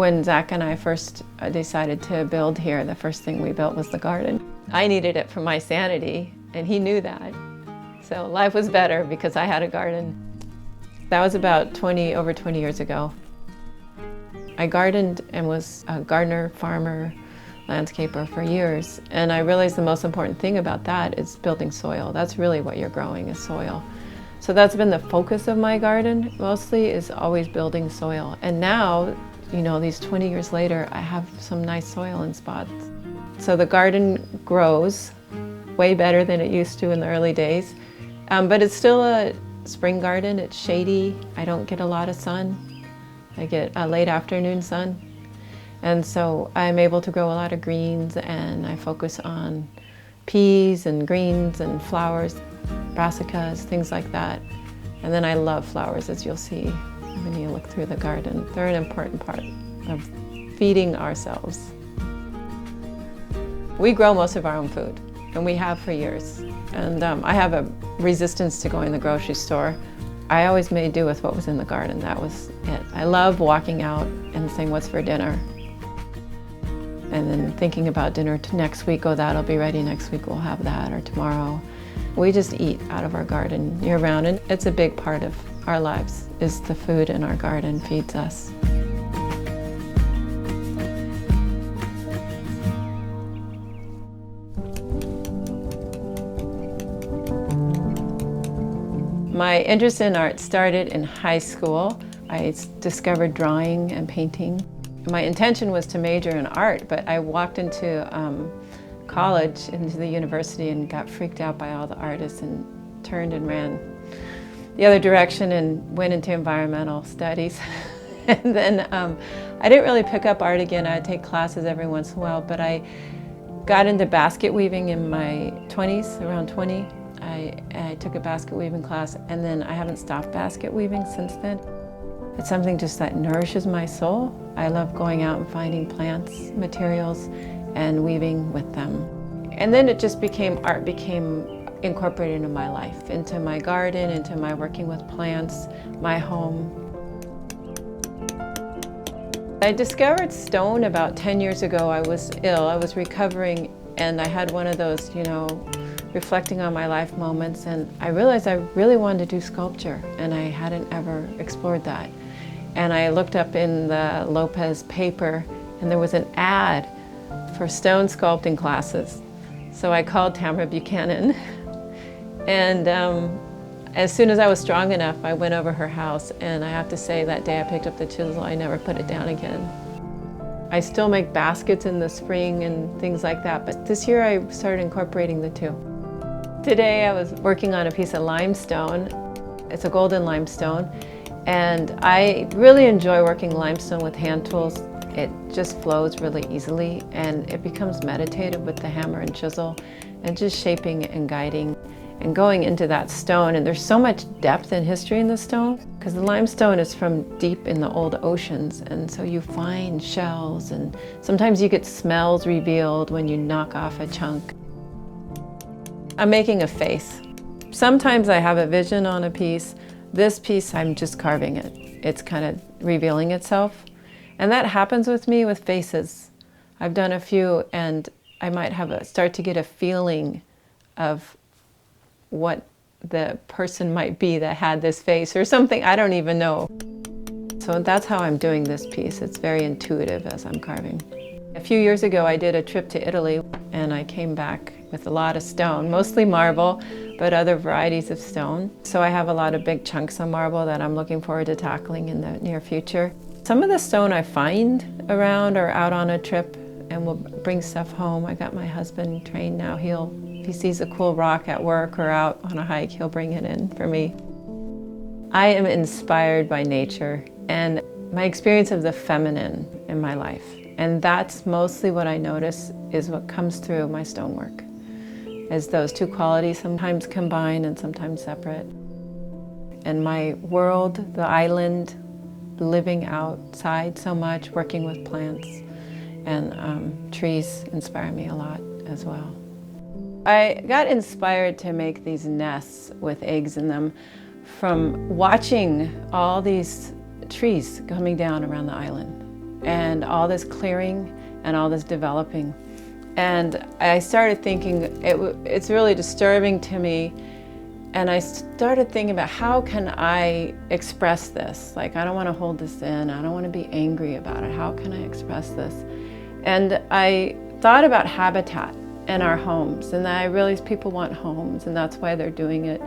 When Zak and I first decided to build here, the first thing we built was the garden. I needed it for my sanity, and he knew that. So life was better because I had a garden. That was about over 20 years ago. I gardened and was a gardener, farmer, landscaper for years, and I realized the most important thing about that is building soil. That's really what you're growing, is soil. So that's been the focus of my garden, mostly, is always building soil. And now, you know, these 20 years later, I have some nice soil in spots. So the garden grows way better than it used to in the early days, but it's still a spring garden. It's shady. I don't get a lot of sun. I get a late afternoon sun. And so I'm able to grow a lot of greens, and I focus on peas and greens and flowers, brassicas, things like that. And then I love flowers, as you'll see when you look through the garden. They're an important part of feeding ourselves. We grow most of our own food, and we have for years. And I have a resistance to going to the grocery store. I always made do with what was in the garden. That was it. I love walking out and saying, what's for dinner? And then thinking about dinner next week, oh, that'll be ready next week, we'll have that, or tomorrow. We just eat out of our garden year round, and it's a big part of our lives, is the food in our garden feeds us. My interest in art started in high school. I discovered drawing and painting. My intention was to major in art, but I walked into college, into the university, and got freaked out by all the artists and turned and ran the other direction and went into environmental studies. And then I didn't really pick up art again. I'd take classes every once in a while, but I got into basket weaving in my 20s, around 20. I took a basket weaving class, and then I haven't stopped basket weaving since then. It's something just that nourishes my soul. I love going out and finding plants, materials, and weaving with them. And then it just art became incorporated into my life, into my garden, into my working with plants, my home. I discovered stone about 10 years ago. I was ill, I was recovering, and I had one of those, you know, reflecting on my life moments, and I realized I really wanted to do sculpture, and I hadn't ever explored that. And I looked up in the Lopez paper, and there was an ad for stone sculpting classes. So I called Tamara Buchanan, and as soon as I was strong enough, I went over her house, and I have to say that day I picked up the chisel, I never put it down again. I still make baskets in the spring and things like that, but this year I started incorporating the two. Today I was working on a piece of limestone. It's a golden limestone, and I really enjoy working limestone with hand tools. It just flows really easily, and it becomes meditative with the hammer and chisel, and just shaping and guiding and going into that stone. And there's so much depth and history in the stone, because the limestone is from deep in the old oceans, and so you find shells, and sometimes you get smells revealed when you knock off a chunk. I'm making a face. Sometimes I have a vision on a piece. This piece, I'm just carving it. It's kind of revealing itself. And that happens with me with faces. I've done a few, and I might start to get a feeling of what the person might be that had this face, or something, I don't even know. So that's how I'm doing this piece. It's very intuitive as I'm carving. A few years ago, I did a trip to Italy, and I came back with a lot of stone, mostly marble, but other varieties of stone. So I have a lot of big chunks of marble that I'm looking forward to tackling in the near future. Some of the stone I find around or out on a trip, and we'll bring stuff home. I got my husband trained now. If he sees a cool rock at work or out on a hike, he'll bring it in for me. I am inspired by nature and my experience of the feminine in my life. And that's mostly what I notice is what comes through my stonework, is those two qualities sometimes combined and sometimes separate. And my world, the island, living outside so much, working with plants and trees inspire me a lot as well. I got inspired to make these nests with eggs in them from watching all these trees coming down around the island. and all this clearing and all this developing. And I started thinking, it's really disturbing to me. And I started thinking about how can I express this? Like, I don't want to hold this in. I don't want to be angry about it. How can I express this? And I thought about habitat in our homes, and I realized people want homes, and that's why they're doing it.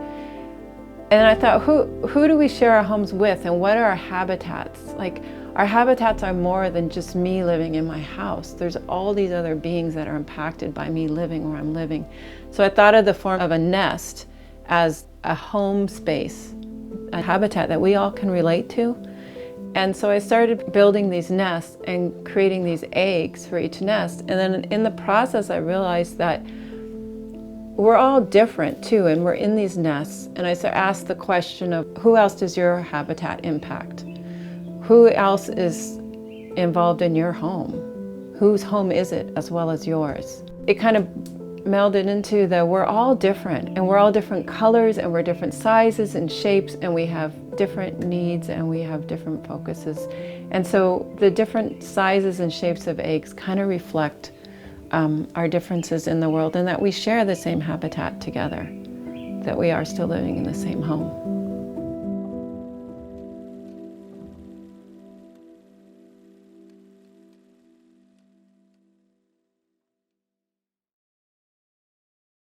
And I thought, who do we share our homes with, and what are our habitats? Like, our habitats are more than just me living in my house. There's all these other beings that are impacted by me living where I'm living. So I thought of the form of a nest as a home space, a habitat that we all can relate to. And so I started building these nests and creating these eggs for each nest. And then in the process, I realized that we're all different too, and we're in these nests. And I asked the question of, who else does your habitat impact? Who else is involved in your home? Whose home is it as well as yours? It kind of melded into we're all different, and we're all different colors, and we're different sizes and shapes, and we have different needs, and we have different focuses. And so the different sizes and shapes of eggs kind of reflect our differences in the world, and that we share the same habitat together, that we are still living in the same home.